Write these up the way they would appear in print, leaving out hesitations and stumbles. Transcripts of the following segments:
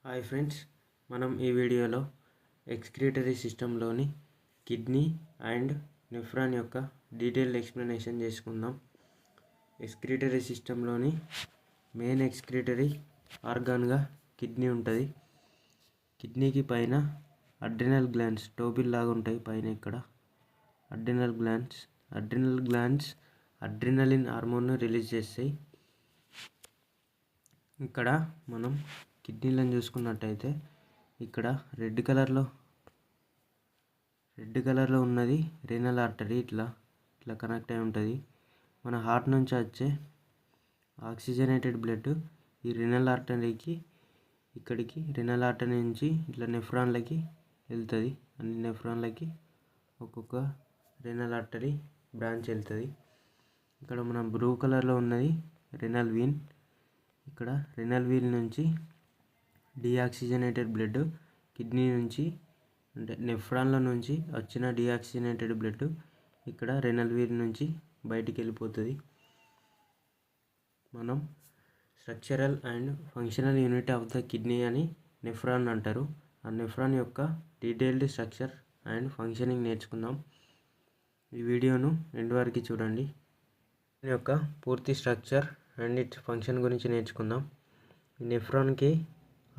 Hi friends, మనం ఈ వీడియోలో ఎక్స్క్రీటరీ సిస్టంలోని కిడ్నీ అండ్ నెఫ్రాన్ యొక్క డీటెయిల్డ్ ఎక్స్ప్లెనేషన్ చేసుకుందాం. ఎక్స్క్రీటరీ సిస్టంలోని మెయిన్ ఎక్స్క్రీటరీ ఆర్గాన్గా కిడ్నీ ఉంటుంది. కిడ్నీకి పైన అడ్రినల్ గ్లాండ్స్ టోబిల్ లాగా ఉంటాయి. పైన ఇక్కడ అడ్రినల్ గ్లాండ్స్ అడ్రినలిన్ హార్మోన్ను రిలీజ్ చేస్తాయి. ఇక్కడ మనం కిడ్నీలను చూసుకున్నట్టయితే ఇక్కడ రెడ్ కలర్లో ఉన్నది రీనల్ ఆర్టరీ. ఇట్లా కనెక్ట్ అయి ఉంటుంది. మన హార్ట్ నుంచి వచ్చే ఆక్సిజనేటెడ్ బ్లడ్ ఈ రీనల్ ఆర్టరీకి ఇక్కడికి రీనల్ ఆర్టరీ నుంచి ఇట్లా నెఫ్రాన్లకి వెళ్తుంది. అన్ని నెఫ్రాన్లకి ఒక్కొక్క రీనల్ ఆర్టరీ బ్రాంచ్ వెళ్తుంది. ఇక్కడ మన బ్లూ కలర్లో ఉన్నది రీనల్ వీన్. ఇక్కడ రీనల్ వీన్ నుంచి డీఆక్సిజనేటెడ్ బ్లడ్ కిడ్నీ నుంచి అంటే నెఫ్రాన్ల నుంచి వచ్చిన డీఆక్సిజనేటెడ్ బ్లడ్ ఇక్కడ రీనల్ వీన్ నుంచి బయటికి వెళ్ళిపోతుంది. మనం structural and functional unit of the kidney అని నెఫ్రాన్ అంటారు. ఆ నెఫ్రాన్ యొక్క డీటెయిల్డ్ స్ట్రక్చర్ అండ్ ఫంక్షనింగ్ నేర్చుకుందాం. ఈ వీడియోను ఎండ్ వరకు చూడండి. దీని యొక్క పూర్తి స్ట్రక్చర్ అండ్ ఇట్స్ ఫంక్షన్ గురించి నేర్చుకుందాం. ఈ నెఫ్రాన్కి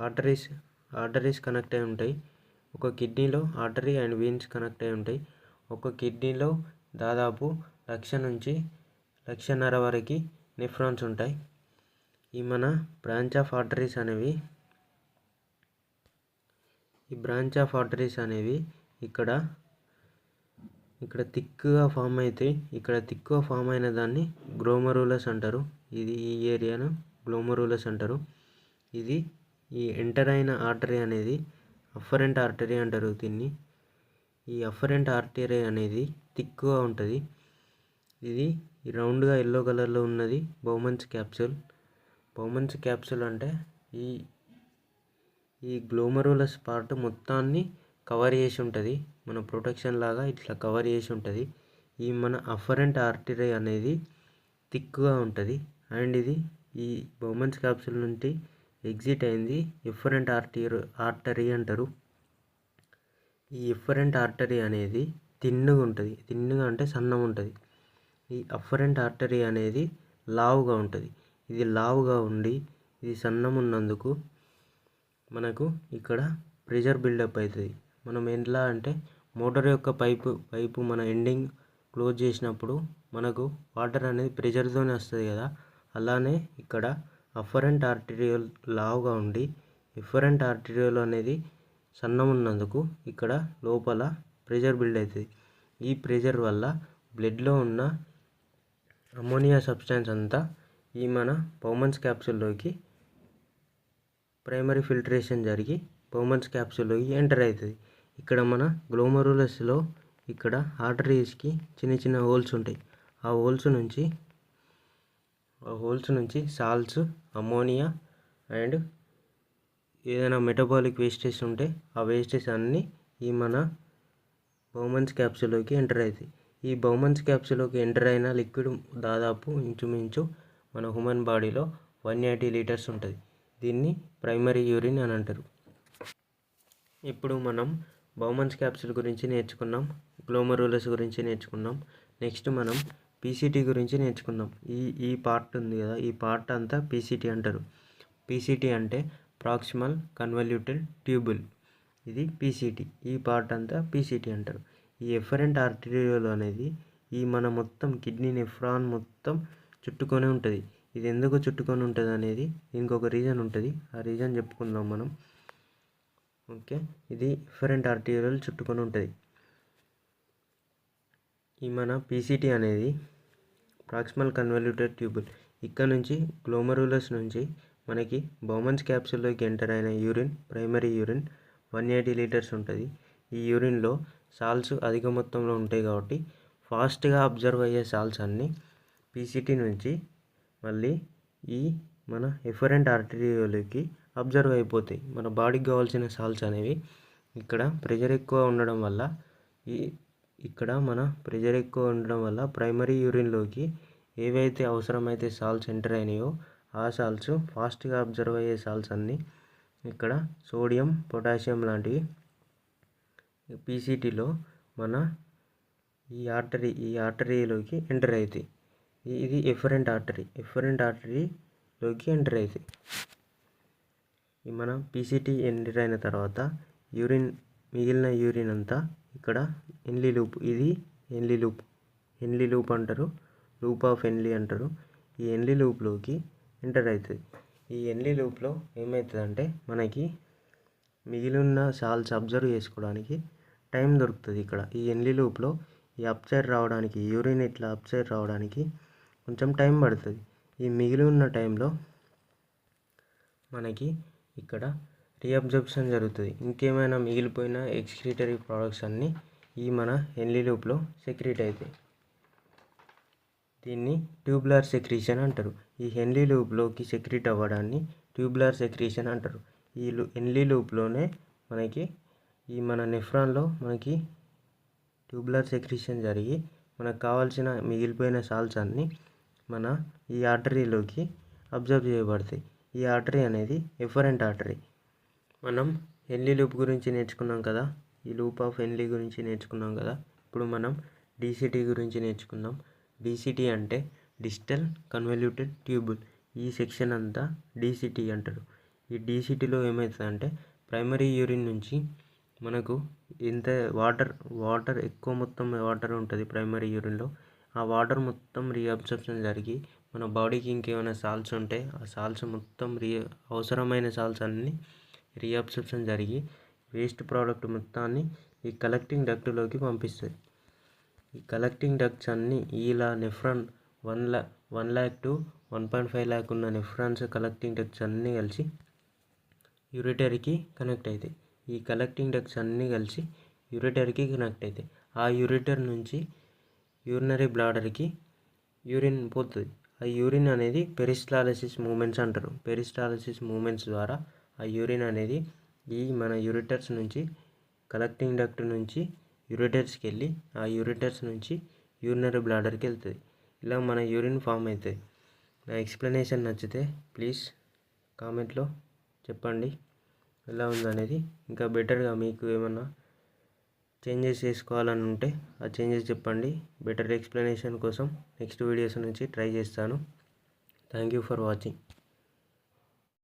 ఆర్టరీస్ కనెక్ట్ అయి ఉంటాయి. ఒక కిడ్నీలో ఆర్టరీ అండ్ వీన్స్ కనెక్ట్ అయి ఉంటాయి. ఒక కిడ్నీలో దాదాపు 1,00,000 నుంచి 1,50,000 వరకు నెఫ్రాన్స్ ఉంటాయి. ఈ మన బ్రాంచ్ ఆఫ్ ఆర్టరీస్ అనేవి ఇక్కడ థిక్గా ఫామ్ అవుతాయి. ఇక్కడ థిక్గా ఫామ్ అయిన దాన్ని గ్లోమరులస్ అంటారు. ఈ ఏరియాను గ్లోమరులస్ అంటారు. ఇది ఈ ఎంటర్ అయిన ఆర్టరీ అనేది అఫరెంట్ ఆర్టరీ అంటారు దీన్ని. ఈ అఫరెంట్ ఆర్టరీ అనేది థిక్గా ఉంటుంది. ఇది రౌండ్గా ఎల్లో కలర్లో ఉన్నది బౌమన్స్ క్యాప్సూల్ అంటే ఈ గ్లోమరులస్ పార్ట్ మొత్తాన్ని కవర్ చేసి ఉంటుంది. మన ప్రొటెక్షన్ లాగా ఇట్లా కవర్ చేసి ఉంటుంది. ఈ మన అఫరెంట్ ఆర్టరీ అనేది థిక్గా ఉంటుంది. అండ్ ఇది ఈ బౌమన్స్ క్యాప్సూల్ నుండి ఎగ్జిట్ అయింది ఎఫరెంట్ ఆర్టరీ అంటారు. ఈ ఎఫరెంట్ ఆర్టరీ అనేది తిన్నుగా ఉంటుంది. తిన్నుగా అంటే సన్నం ఉంటుంది. ఈ అఫరెంట్ ఆర్టరీ అనేది లావుగా ఉంటుంది. ఇది లావుగా ఉండి ఇది సన్నం ఉన్నందుకు మనకు ఇక్కడ ప్రెషర్ బిల్డప్ అవుతుంది. మనం ఎట్లా అంటే మోటార్ యొక్క పైపు మన ఎండింగ్ క్లోజ్ చేసినప్పుడు మనకు వాటర్ అనేది ప్రెషర్తోనే వస్తుంది కదా. అలానే ఇక్కడ అఫరెంట్ ఆర్టరియోల్ లావుగా ఉండి ఎఫరెంట్ ఆర్టరియోల్ అనేది సన్నం ఉన్నందుకు ఇక్కడ లోపల ప్రెషర్ బిల్డ్ అవుతుంది. ఈ ప్రెషర్ వల్ల బ్లడ్లో ఉన్న అమోనియా సబ్స్టాన్స్ అంతా ఈ మన బౌమన్స్ క్యాప్సూల్లోకి ప్రైమరీ ఫిల్టరేషన్ జరిగి బౌమన్స్ క్యాప్సూల్లోకి ఎంటర్ అవుతుంది. ఇక్కడ మన గ్లోమరులస్లో ఇక్కడ ఆర్టరీస్కి చిన్న హోల్స్ ఉంటాయి. ఆ హోల్స్ నుంచి సాల్ట్స్, అమోనియా అండ్ ఏదైనా మెటబాలిక్ వేస్టేజ్ ఉంటే ఆ వేస్టేజ్ అన్నీ ఈ మన బౌమన్స్ క్యాప్సూల్లోకి ఎంటర్ అవుతాయి. ఈ బౌమన్స్ క్యాప్సూల్లోకి ఎంటర్ అయిన లిక్విడ్ దాదాపు ఇంచుమించు మన హ్యూమన్ బాడీలో 180 లీటర్స్ ఉంటుంది. దీన్ని ప్రైమరీ యూరిన్ అని అంటారు. ఇప్పుడు మనం బౌమన్స్ క్యాప్సూల్ గురించి నేర్చుకున్నాం, గ్లోమరులస్ గురించి నేర్చుకున్నాం. నెక్స్ట్ మనం పీసీటీ గురించి నేర్చుకుందాం. ఈ పార్ట్ ఉంది కదా, ఈ పార్ట్ అంతా పీసీటీ అంటారు. పీసీటీ అంటే ప్రాక్సిమల్ కన్వల్యూటెడ్ ట్యూబుల్. ఇది పీసీటీ. ఈ పార్ట్ అంతా పీసీటీ అంటారు. ఈ ఎఫరెంట్ ఆర్టరియోల్ అనేది ఈ మన మొత్తం కిడ్నీ నెఫ్రాన్ మొత్తం చుట్టుకొని ఉంటుంది. ఇది ఎందుకు చుట్టుకొని ఉంటుంది అనేది ఇంకొక రీజన్ ఉంటుంది. ఆ రీజన్ చెప్పుకుందాం మనం. ఓకే, ఇది ఎఫరెంట్ ఆర్టరియోల్ చుట్టుకొని ఉంటుంది. ఈ మన పీసీటీ అనేది ప్రాక్సిమల్ కన్వల్యూటెడ్ ట్యూబుల్. ఇక్కడ నుంచి గ్లోమరులస్ నుంచి మనకి బౌమన్స్ క్యాప్సూల్లోకి ఎంటర్ అయిన యూరిన్ ప్రైమరీ యూరిన్ 180 లీటర్స్ ఉంటుంది. ఈ యూరిన్లో సాల్ట్స్ అధిక మొత్తంలో ఉంటాయి కాబట్టి ఫాస్ట్గా అబ్జర్వ్ అయ్యే సాల్ట్స్ అన్నీ పీసీటీ నుంచి మళ్ళీ ఈ మన ఎఫరెంట్ ఆర్టరియోల్కి అబ్జర్వ్ అయిపోతాయి. మన బాడీకి కావాల్సిన సాల్ట్స్ అనేవి ఇక్కడ ప్రెషర్ ఎక్కువ ఉండడం వల్ల ప్రైమరీ యూరిన్లోకి ఏవైతే అవసరమైతే సాల్ట్స్ ఎంటర్ అయినాయో ఆ సాల్ట్స్ ఫాస్ట్గా అబ్జర్వ్ అయ్యే సాల్ట్స్ అన్నీ ఇక్కడ సోడియం పొటాషియం లాంటివి పీసీటీలో మన ఈ ఆర్టరీలోకి ఎంటర్ అవుతాయి. ఇది ఎఫరెంట్ ఆర్టరీలోకి ఎంటర్ అవుతాయి. ఈ మన పీసీటీ ఎంటర్ అయిన తర్వాత మిగిలిన యూరిన్ అంతా ఇక్కడ హెన్లీ లూప్, ఇది హెన్లీ లూప్ అంటారు, లూప్ ఆఫ్ హెన్లీ అంటారు. ఈ హెన్లీ లూప్లోకి ఎంటర్ అవుతుంది. ఈ హెన్లీ లూప్లో ఏమవుతుందంటే మనకి మిగిలిన సాల్ట్స్ అబ్జర్వ్ చేసుకోవడానికి టైం దొరుకుతుంది. ఇక్కడ ఈ హెన్లీ లూప్లో ఈ అప్సైడ్ రావడానికి, యూరిన్ ఇట్లా అప్సైడ్ రావడానికి కొంచెం టైం పడుతుంది. ఈ మిగిలి ఉన్న టైంలో మనకి ఇక్కడ రీఅబ్జర్ప్షన్ జరుగుతుంది. ఇంకేమైనా మిగిలిపోయిన ఎక్స్క్రీటరీ ప్రోడక్ట్స్ అన్నీ ఈ మన హెన్లీ లూప్లో సెక్రీట్ అవుతాయి. దీన్ని ట్యూబులర్ సెక్రీషన్ అంటారు. ఈ హెన్లీ లూప్లోకి సెక్రీట్ అవ్వడాన్ని ట్యూబులర్ సెక్రీషన్ అంటారు. ఈ హెన్లీ లూప్లోనే మనకి ఈ మన నెఫ్రాన్లో మనకి ట్యూబులర్ సెక్రీషన్ జరిగి మనకు కావాల్సిన మిగిలిపోయిన సాల్ట్స్ అన్నీ మన ఈ ఆర్టరీలోకి అబ్జర్వ్ చేయబడతాయి. ఈ ఆర్టరీ అనేది ఎఫరెంట్ ఆర్టరీ. మనం హెన్లీ లూప్ గురించి నేర్చుకున్నాం కదా, ఈ లూప్ ఆఫ్ హెన్లీ గురించి నేర్చుకున్నాం కదా. ఇప్పుడు మనం డీసీటీ గురించి నేర్చుకుందాం. డీసీటీ అంటే డిస్టల్ కన్వల్యూటెడ్ ట్యూబుల్. ఈ సెక్షన్ అంతా డీసీటీ అంటారు. ఈ డీసీటీలో ఏమవుతుందంటే ప్రైమరీ యూరిన్ నుంచి మనకు ఎంత వాటర్ ఎక్కువ మొత్తం వాటర్ ఉంటుంది ప్రైమరీ యూరిన్లో. ఆ వాటర్ మొత్తం రీఅబ్జర్ప్షన్ జరిగి మన బాడీకి ఇంకేమైనా సాల్ట్స్ ఉంటే ఆ సాల్ట్స్ మొత్తం అవసరమైన సాల్ట్స్ అన్నీ రీఅబ్జర్ప్షన్ జరిగి వేస్ట్ ప్రోడక్ట్ మొత్తాన్ని ఈ కలెక్టింగ్ డక్ట్లోకి పంపిస్తుంది. ఈ కలెక్టింగ్ డక్ట్స్ అన్నీ ఇలా నెఫ్రాన్ 1 lakh to 1.5 lakh ఉన్న నెఫ్రాన్స్ కలెక్టింగ్ డక్ట్స్ అన్నీ కలిసి యూరిటర్కి కనెక్ట్ అవుతాయి. ఈ కలెక్టింగ్ డక్ట్స్ అన్నీ కలిసి యూరిటర్కి కనెక్ట్ అవుతాయి. ఆ యూరిటర్ నుంచి యూరినరీ బ్లాడర్కి యూరిన్ పోతుంది. ఆ యూరిన్ అనేది పెరిస్టాలసిస్ మూమెంట్స్ అంటారు. పెరిస్టాలసిస్ మూమెంట్స్ ద్వారా ఆ యూరిన్ అనేది ఈ మన యూరిటర్స్ నుంచి కలెక్టింగ్ డక్ట్ నుంచి యూరిటర్స్కి వెళ్ళి ఆ యూరిటర్స్ నుంచి యూరినరీ బ్లాడర్కి వెళ్తుంది. ఇలా మన యూరిన్ ఫామ్ అవుతుంది. నా ఎక్స్ప్లెనేషన్ నచ్చితే ప్లీజ్ కామెంట్లో చెప్పండి ఎలా ఉందనేది. ఇంకా బెటర్గా మీకు ఏమన్నా చేంజెస్ చేసుకోవాలని ఉంటే ఆ చేంజెస్ చెప్పండి. బెటర్ ఎక్స్ప్లెనేషన్ కోసం నెక్స్ట్ వీడియోస్ నుంచి ట్రై చేస్తాను. Thank you for watching.